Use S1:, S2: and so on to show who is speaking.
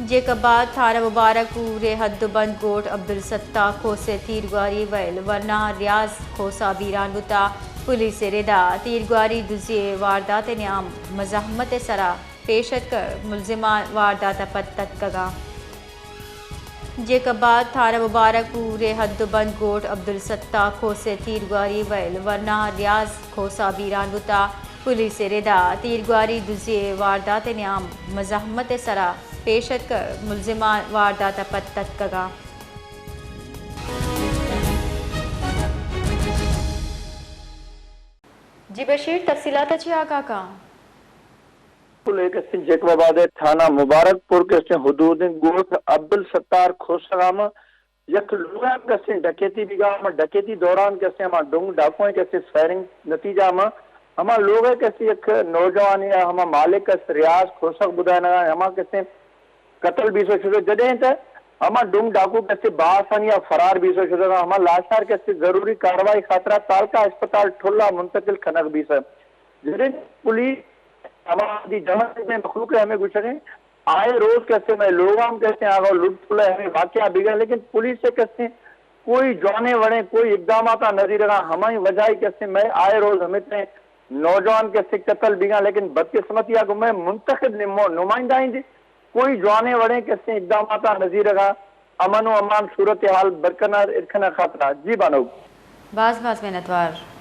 S1: जेका बाद थाना मुबारकपुर हदबंद गोट अब्दुल सत्ता खोसे तीरगुआरी वैल वरना रियाज खोसा बीरान बुता पुलिस रेदा तीरगुआरी दुजिए वारदात न्याम मज़ाहमत सरा पेशत कर मुलजिमा वारदात पत्तत कगा जेका बाद थाना मुबारकपुर हदबंद गोट अब्दुल सत्ता खोसे तीरगुआरी वैल वरना रियाज खोसा बीरान बुता पुलिस रेदा तीरगुआरी दुजिए वारदात न्याम मज़ाहमत सरा पेशत कर मुलजिमा वारदात पत्तत कगा जी बशीर तफसीलात अच्छी आका का
S2: जेकबाद थाना मुबारकपुर के हदूद गोट अब्दुल सत्तार खोसगाम यक लुगाम के डकैती बिगाम डकैती दौरान के हम डुंग डाकुओं के फायरिंग नतीजा में हम लोग के एक नौजवान या हम मालिक रियाज खोसक बुधाना हम के कत्ल भी सो शुरू जॾहिं त हम डुंग डाकू के बासन या फरार भी सो शुरू हम लाचार के जरूरी कार्रवाई खातरा तालका अस्पताल ठुल्ला मुंतकिल खनक भी सर जॾहिं पुलिस हमारी जमात में मखलूक हमें गुजरे आए रोज कैसे मैं लोग कैसे आ गए लुट फुले हमें वाक्य बिगड़े लेकिन पुलिस से कैसे कोई जाने वड़े कोई इकदाम नजर रहा हमारी वजह कैसे मैं आए रोज हमें नौजवान कैसे कत्ल बिगा लेकिन बदकिस्मती को मैं मुंतखब नुमाइंदा कोई जाने वड़े कैसे इकदाम नजर रहा अमन व अमान सूरत हाल बरकरार इरखना खातरा जी बानो
S1: बाज बाज में नतवार